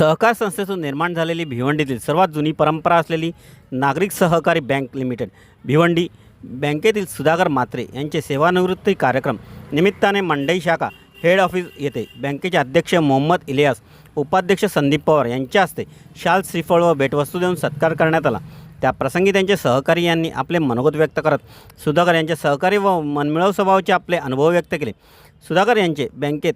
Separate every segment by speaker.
Speaker 1: सहकार संस्थेतून निर्माण झालेली भिवंडीतील सर्वात जुनी परंपरा असलेली नागरिक सहकारी बँक लिमिटेड भिवंडी बँकेतील सुधाकर म्हात्रे यांचे सेवानिवृत्ती कार्यक्रम निमित्ताने मंडई शाखा हेड ऑफिस येथे बँकेचे अध्यक्ष मोहम्मद इलियास, उपाध्यक्ष संदीप पवार यांच्या हस्ते शाल, श्रीफळ व भेटवस्तू देऊन सत्कार करण्यात आला। त्या प्रसंगी त्यांचे सहकारी यांनी आपले मनोगत व्यक्त करत सुधाकर यांच्या सहकारी व मनमिळावू स्वभावाचे आपले अनुभव व्यक्त केले। सुधाकर यांचे बँकेत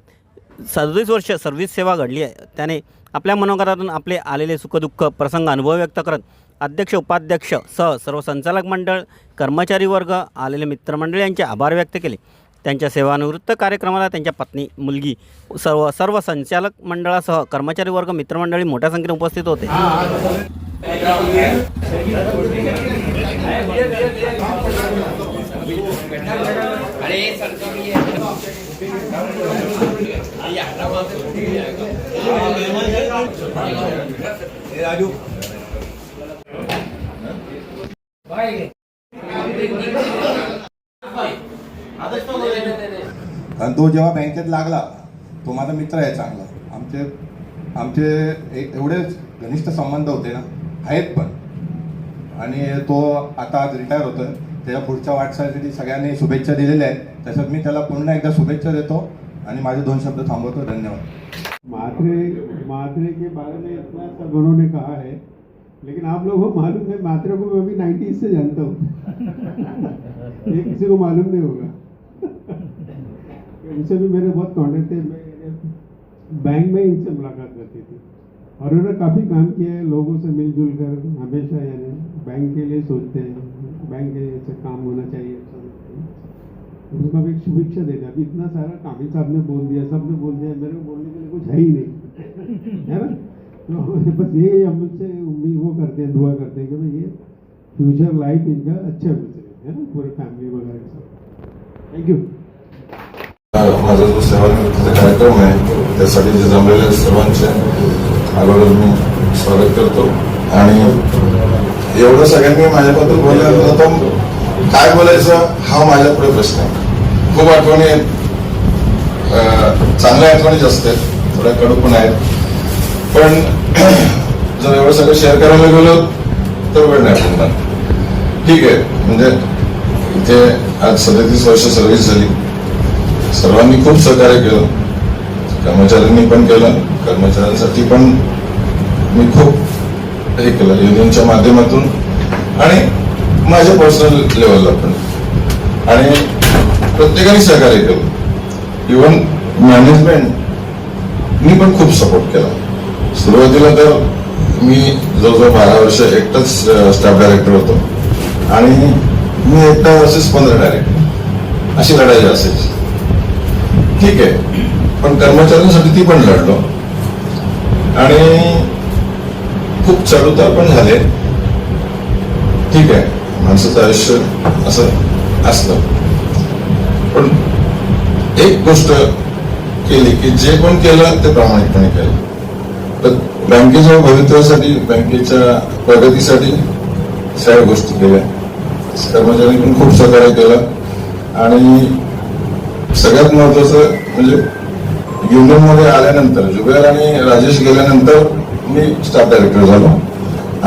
Speaker 1: 37 वर्ष सर्व्हिस सेवा घडली आहे। त्याने आपल्या मनोगतातून आपले आलेले सुखदुःख प्रसंग अनुभव व्यक्त करत अध्यक्ष, उपाध्यक्ष सह सर्व संचालक मंडळ, कर्मचारी वर्ग, आलेले मित्रमंडळी यांचे आभार व्यक्त केले। त्यांच्या सेवानिवृत्त कार्यक्रमाला त्यांच्या पत्नी, मुलगी, सर्व संचालक मंडळासह कर्मचारी वर्ग, मित्रमंडळी मोठ्या संख्येने उपस्थित होते।
Speaker 2: आणि तो जेव्हा बँकेत लागला, तो माझा मित्र आहे चांगला। आमचे एवढे घनिष्ठ संबंध होते ना, आहेत पण। आणि तो आता आज रिटायर होतोय। त्याच्या पुढच्या वाटचालीसाठी सगळ्यांनी शुभेच्छा दिलेल्या आहेत। त्याच्यात मी त्याला पुन्हा एकदा शुभेच्छा देतो आणि माझे 2 शब्द थांबवतो। धन्यवाद।
Speaker 3: म्हात्रे के बारे में इतना सब उन्होंने कहा है, लेकिन आप लोगों को मालूम है म्हात्रे को मैं भी 90s से जानता हूँ। ये किसी को मालूम नहीं होगा। उनसे भी मेरे बहुत कॉन्टेक्ट थे। बैंक में इनसे मुलाकात करती थी और उन्होंने काफ़ी काम किया है लोगों से मिलजुल कर। हमेशा यानी बैंक के लिए सोचते हैं, बैंक के से काम होना चाहिए। उनको भी एक शुभेच्छा देते। अभी इतना सारा कामिल साहब ने बोल दिया, सब ने बोल दिया, मेरे को बोलने के लिए कुछ है ही नहीं, है ना। तो बस ये हम मुझसे उम्मीद वो करते हैं, दुआ करते हैं कि भाई ये फ्यूचर लाइफ इनका अच्छा गुजरे, है ना, पूरे फैमिली वगैरह के साथ। Thank you.
Speaker 2: माझा जो सेवानिवृत्तीचा कार्यक्रम आहे त्यासाठी जे जमलेले सर्वांचे अगोदर मी स्वागत करतो। आणि एवढं सगळ्यांनी माझ्याबद्दल बोलल्यानंतर काय बोलायचं हा माझ्यापुढे प्रश्न आहे। खूप आठवणी आहेत, चांगल्या आठवणीच असतात, थोड्या कडू पण आहेत। पण जर एवढं सगळं शेअर करायला गेलो तर वेळ नाही पुरणार। ठीक आहे, म्हणजे इथे आज 37 वर्ष सर्व्हिस झाली। सर्वांनी खूप सहकार्य केलं, कर्मचाऱ्यांनी पण केलं, कर्मचाऱ्यांसाठी पण मी खूप हे केलं युनियनच्या माध्यमातून आणि माझ्या पर्सनल लेवलला पण। आणि प्रत्येकाने सहकार्य केलं, इव्हन मॅनेजमेंट मी पण खूप सपोर्ट केला। सुरुवातीला तर मी जवळजवळ 12 वर्ष एकटाच स्टाफ डायरेक्टर होतो आणि मी एकटा वर्सेस 15 डायरेक्टर अशी लढाई असायची। ठीक आहे, पण कर्मचाऱ्यांसाठी ती पण लढलो आणि खूप चढउतार पण झाले। ठीक आहे, माणसाचं आयुष्य असं असतं। पण एक गोष्ट केली की जे पण केलं ते प्रामाणिकपणे केलं। तर बँकेच्या भवितव्यासाठी, बँकेच्या प्रगतीसाठी सगळ्या गोष्टी केल्या। कर्मचाऱ्यांनी पण खूप सहकार्य केलं आणि सगळ्यात महत्वाचं म्हणजे युनियनमध्ये आल्यानंतर जुबेर आणि राजेश गेल्यानंतर मी स्टाफ डायरेक्टर झालो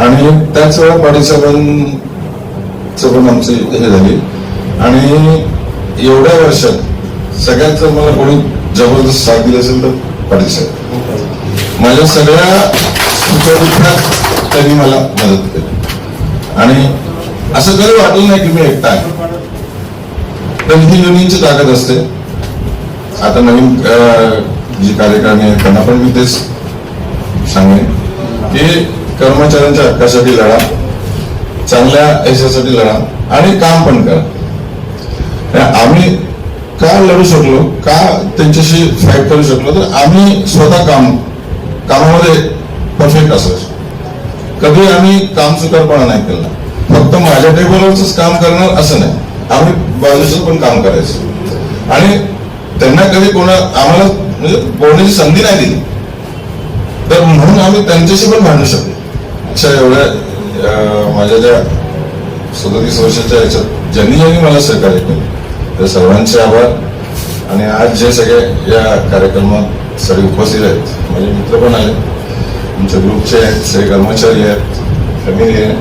Speaker 2: आणि त्याच वेळा पाटील साहेबांचं पण आमची हे झाली। आणि एवढ्या वर्षात सगळ्यात जर मला कोणी जबरदस्त साथ दिली असेल तर पाटील साहेब। माझ्या सगळ्या सुखदुःखात त्यांनी मला मदत केली आणि असं कधी वाटलं नाही की मी एकटा आहे। पण ही युनियनची ताकद असते। आता नवीन जी कार्यकारिणी आहे त्यांना पण मी तेच सांगेन की कर्मचाऱ्यांच्या हक्कासाठी लढा, चांगल्या यशासाठी लढा आणि काम पण करा। आम्ही का लढू शकलो, का त्यांच्याशी फाईट करू शकलो, तर आम्ही स्वतः कामामध्ये परफेक्ट असायचो। कधी आम्ही काम चुकारपणा नाही केला। फक्त माझ्या टेबलवरच काम करणार असं नाही, आम्ही बाजूचं पण काम करायचं आणि त्यांना कधी आम्हाला म्हणजे बोलण्याची संधी नाही दिली, तर म्हणून आम्ही त्यांच्याशी पण भांडू शकलो। अशा एवढ्या माझ्या ज्या 37 वर्षाच्या याच्यात ज्यांनी मला सहकार्य केलं त्या सर्वांचे आभार। आणि आज जे सगळे या कार्यक्रमात सगळे उपस्थित आहेत, माझे मित्र पण आले, तुमच्या ग्रुपचे आहेत, सगळे कर्मचारी आहेत, फॅमिली आहे.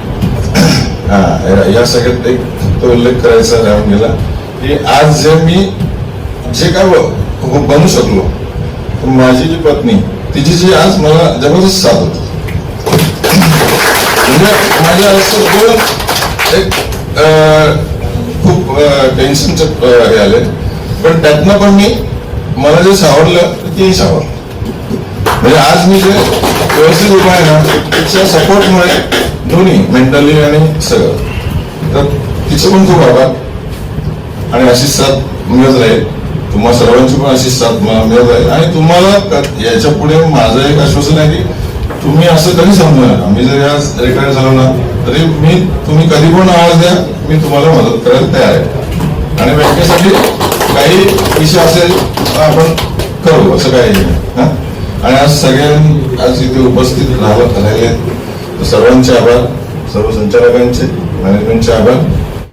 Speaker 2: या सगळ्यात एक तो उल्लेख करायचा राहून गेला की आज जे काय बनू शकलो, माझी जी पत्नी तिची जी आज मला जबरदस्त साथ होती. म्हणजे माझ्या असं दोन एक खूप टेन्शनचे हे आले, पण त्यातनं पण मला जे सावरलं तेही सावरलं. म्हणजे आज मी जे व्यवस्थित उभा आहे ना, तिच्या सपोर्टमुळे दोन्ही मेंटली आणि सगळं, तर तिचं पण खूप आभार. आणि अशीच साथ मिळत राहील, तुम्हा सर्वांची पण अशीच साथ मिळत राहील. आणि तुम्हाला याच्या पुढे माझं एक आश्वासन आहे की तुम्ही असं कधी समजू नका. मी जर आज रिटायर झालो ना तरी तुम्ही कधी पण आवाज द्या, मी तुम्हाला मदत करायला तयार आहे. आणि बँकेसाठी काही विषय असेल तर आपण करू, असं काही नाही. आणि आज सगळ्यांनी आज इथे उपस्थित राहिले, सर्वांचे आभार, सर्व संचालकांचे, मॅनेजमेंटचे आभार.